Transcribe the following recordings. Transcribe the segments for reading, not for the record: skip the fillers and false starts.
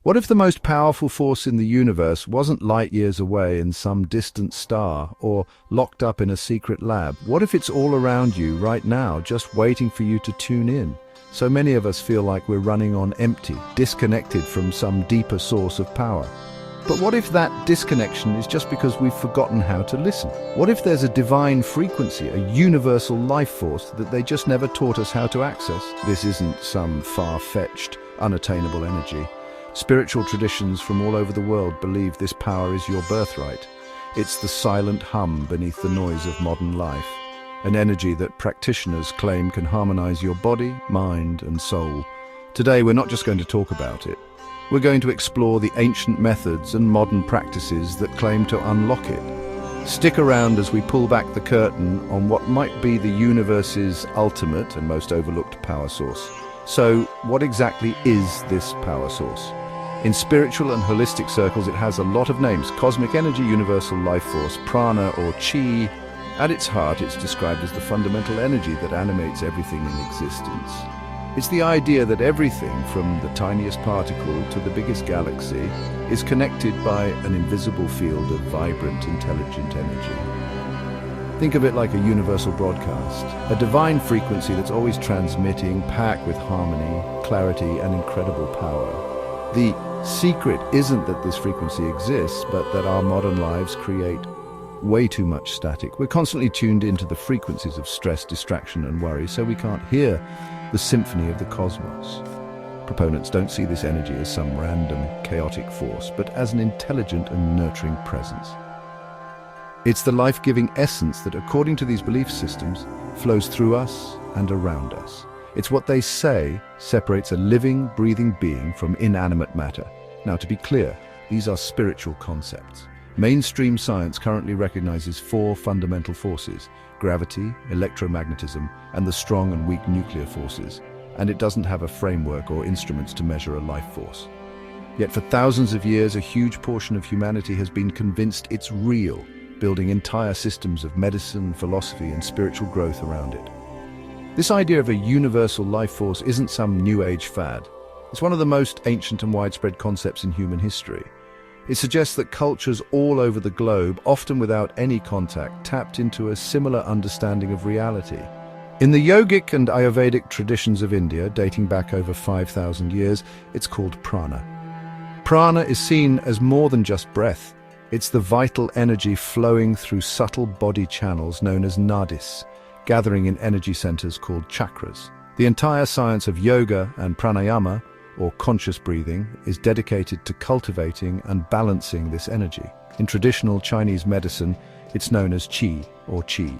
What if the most powerful force in the universe wasn't light years away in some distant star or locked up in a secret lab? What if it's all around you right now, just waiting for you to tune in? So many of us feel like we're running on empty, disconnected from some deeper source of power. But what if that disconnection is just because we've forgotten how to listen? What if there's a divine frequency, a universal life force that they just never taught us how to access? This isn't some far-fetched, unattainable energy. Spiritual traditions from all over the world believe this power is your birthright. It's the silent hum beneath the noise of modern life, an energy that practitioners claim can harmonize your body, mind, and soul. Today, we're not just going to talk about it. We're going to explore the ancient methods and modern practices that claim to unlock it. Stick around as we pull back the curtain on what might be the universe's ultimate and most overlooked power source. So, what exactly is this power source? In spiritual and holistic circles, it has a lot of names: cosmic energy, universal life force, prana or chi. At its heart, it's described as the fundamental energy that animates everything in existence. It's the idea that everything, from the tiniest particle to the biggest galaxy, is connected by an invisible field of vibrant, intelligent energy. Think of it like a universal broadcast, a divine frequency that's always transmitting, packed with harmony, clarity, and incredible power. The secret isn't that this frequency exists, but that our modern lives create way too much static. We're constantly tuned into the frequencies of stress, distraction, and worry, so we can't hear the symphony of the cosmos. Proponents don't see this energy as some random, chaotic force, but as an intelligent and nurturing presence. It's the life-giving essence that, according to these belief systems, flows through us and around us. It's what they say separates a living, breathing being from inanimate matter. Now, to be clear, these are spiritual concepts. Mainstream science currently recognizes 4 fundamental forces: gravity, electromagnetism, and the strong and weak nuclear forces, and it doesn't have a framework or instruments to measure a life force. Yet for thousands of years, a huge portion of humanity has been convinced it's real, building entire systems of medicine, philosophy, and spiritual growth around it. This idea of a universal life force isn't some new age fad. It's one of the most ancient and widespread concepts in human history. It suggests that cultures all over the globe, often without any contact, tapped into a similar understanding of reality. In the yogic and Ayurvedic traditions of India, dating back over 5,000 years, it's called prana. Prana is seen as more than just breath. It's the vital energy flowing through subtle body channels known as nadis, gathering in energy centers called chakras. The entire science of yoga and pranayama, or conscious breathing, is dedicated to cultivating and balancing this energy. In traditional Chinese medicine, it's known as qi or qi.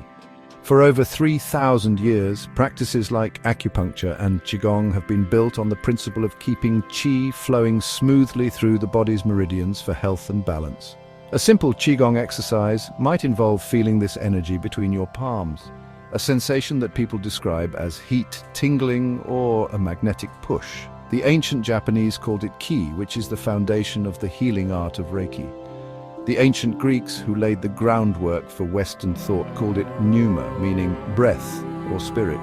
For over 3,000 years, practices like acupuncture and qigong have been built on the principle of keeping qi flowing smoothly through the body's meridians for health and balance. A simple qigong exercise might involve feeling this energy between your palms, a sensation that people describe as heat, tingling, or a magnetic push. The ancient Japanese called it ki, which is the foundation of the healing art of Reiki. The ancient Greeks, who laid the groundwork for Western thought, called it pneuma, meaning breath or spirit.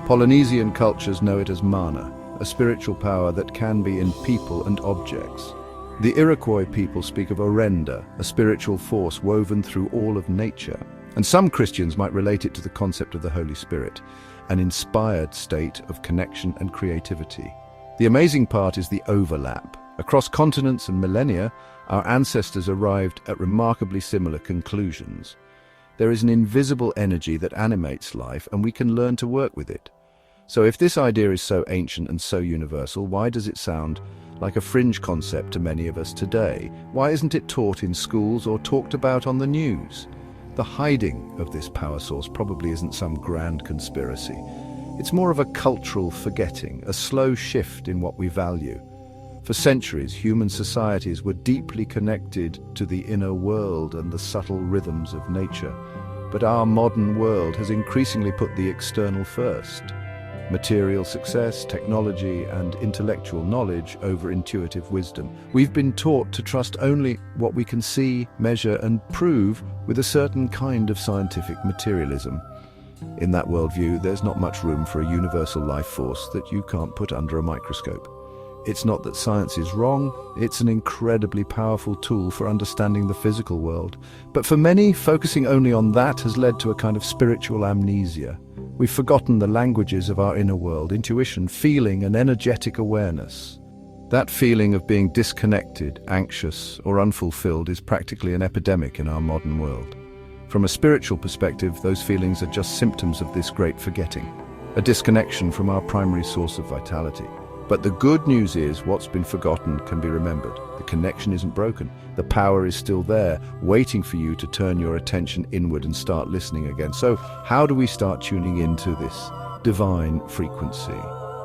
Polynesian cultures know it as mana, a spiritual power that can be in people and objects. The Iroquois people speak of orenda, a spiritual force woven through all of nature. And some Christians might relate it to the concept of the Holy Spirit, an inspired state of connection and creativity. The amazing part is the overlap. Across continents and millennia, our ancestors arrived at remarkably similar conclusions. There is an invisible energy that animates life, and we can learn to work with it. So if this idea is so ancient and so universal, why does it sound like a fringe concept to many of us today? Why isn't it taught in schools or talked about on the news? The hiding of this power source probably isn't some grand conspiracy. It's more of a cultural forgetting, a slow shift in what we value. For centuries, human societies were deeply connected to the inner world and the subtle rhythms of nature. But our modern world has increasingly put the external first. Material success, technology, and intellectual knowledge over intuitive wisdom. We've been taught to trust only what we can see, measure, and prove with a certain kind of scientific materialism. In that worldview, there's not much room for a universal life force that you can't put under a microscope. It's not that science is wrong, it's an incredibly powerful tool for understanding the physical world. But for many, focusing only on that has led to a kind of spiritual amnesia. We've forgotten the languages of our inner world, intuition, feeling, and energetic awareness. That feeling of being disconnected, anxious, or unfulfilled is practically an epidemic in our modern world. From a spiritual perspective, those feelings are just symptoms of this great forgetting, a disconnection from our primary source of vitality. But the good news is what's been forgotten can be remembered. The connection isn't broken. The power is still there, waiting for you to turn your attention inward and start listening again. So how do we start tuning into this divine frequency?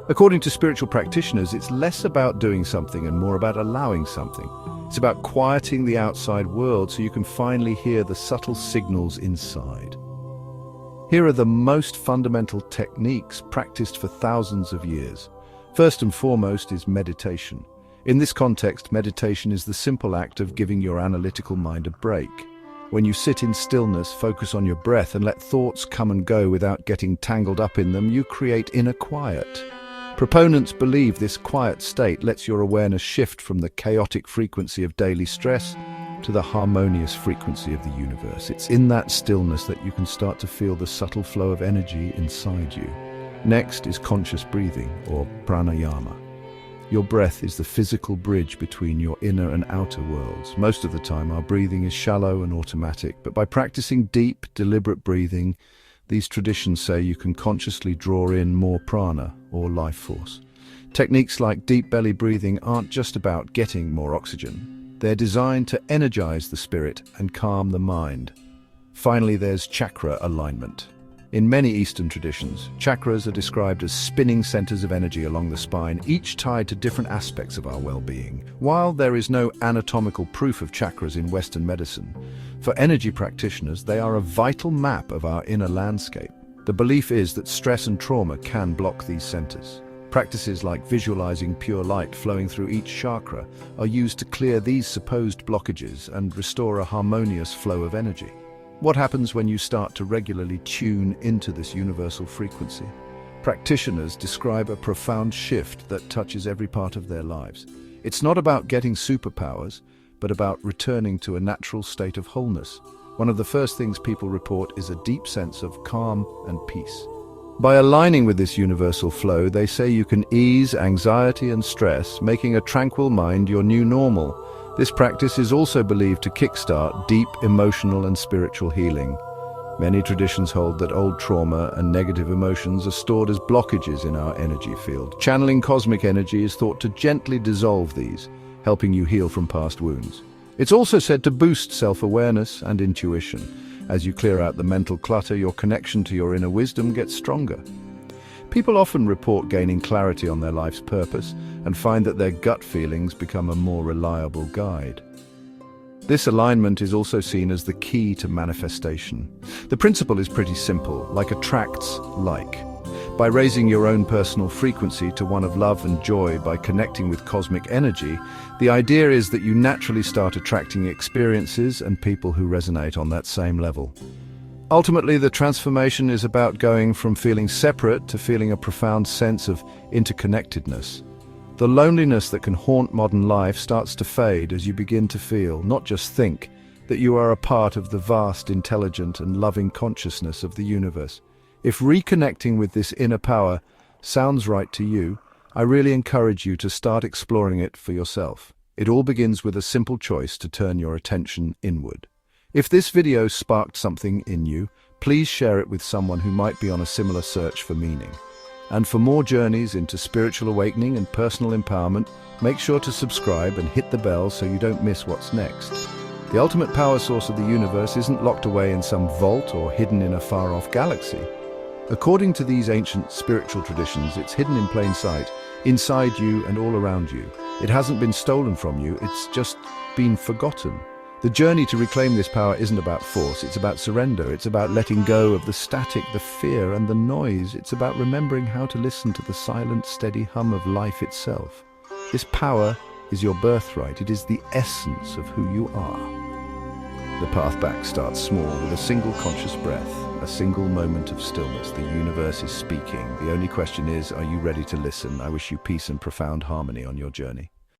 According to spiritual practitioners, it's less about doing something and more about allowing something. It's about quieting the outside world so you can finally hear the subtle signals inside. Here are the most fundamental techniques practiced for thousands of years. First and foremost is meditation. In this context, meditation is the simple act of giving your analytical mind a break. When you sit in stillness, focus on your breath, and let thoughts come and go without getting tangled up in them, you create inner quiet. Proponents believe this quiet state lets your awareness shift from the chaotic frequency of daily stress to the harmonious frequency of the universe. It's in that stillness that you can start to feel the subtle flow of energy inside you. Next is conscious breathing, or pranayama. Your breath is the physical bridge between your inner and outer worlds. Most of the time, our breathing is shallow and automatic, but by practicing deep, deliberate breathing, these traditions say you can consciously draw in more prana, or life force. Techniques like deep belly breathing aren't just about getting more oxygen. They're designed to energize the spirit and calm the mind. Finally, there's chakra alignment. In many Eastern traditions, chakras are described as spinning centers of energy along the spine, each tied to different aspects of our well-being. While there is no anatomical proof of chakras in Western medicine, for energy practitioners, they are a vital map of our inner landscape. The belief is that stress and trauma can block these centers. Practices like visualizing pure light flowing through each chakra are used to clear these supposed blockages and restore a harmonious flow of energy. What happens when you start to regularly tune into this universal frequency? Practitioners describe a profound shift that touches every part of their lives. It's not about getting superpowers, but about returning to a natural state of wholeness. One of the first things people report is a deep sense of calm and peace. By aligning with this universal flow, they say you can ease anxiety and stress, making a tranquil mind your new normal. This practice is also believed to kickstart deep emotional and spiritual healing. Many traditions hold that old trauma and negative emotions are stored as blockages in our energy field. Channeling cosmic energy is thought to gently dissolve these, helping you heal from past wounds. It's also said to boost self-awareness and intuition. As you clear out the mental clutter, your connection to your inner wisdom gets stronger. People often report gaining clarity on their life's purpose and find that their gut feelings become a more reliable guide. This alignment is also seen as the key to manifestation. The principle is pretty simple, like attracts like. By raising your own personal frequency to one of love and joy by connecting with cosmic energy, the idea is that you naturally start attracting experiences and people who resonate on that same level. Ultimately, the transformation is about going from feeling separate to feeling a profound sense of interconnectedness. The loneliness that can haunt modern life starts to fade as you begin to feel, not just think, that you are a part of the vast, intelligent, and loving consciousness of the universe. If reconnecting with this inner power sounds right to you, I really encourage you to start exploring it for yourself. It all begins with a simple choice to turn your attention inward. If this video sparked something in you, please share it with someone who might be on a similar search for meaning. And for more journeys into spiritual awakening and personal empowerment, make sure to subscribe and hit the bell so you don't miss what's next. The ultimate power source of the universe isn't locked away in some vault or hidden in a far-off galaxy. According to these ancient spiritual traditions, it's hidden in plain sight, inside you and all around you. It hasn't been stolen from you, it's just been forgotten. The journey to reclaim this power isn't about force, it's about surrender. It's about letting go of the static, the fear, and the noise. It's about remembering how to listen to the silent, steady hum of life itself. This power is your birthright. It is the essence of who you are. The path back starts small with a single conscious breath, a single moment of stillness. The universe is speaking. The only question is, are you ready to listen? I wish you peace and profound harmony on your journey.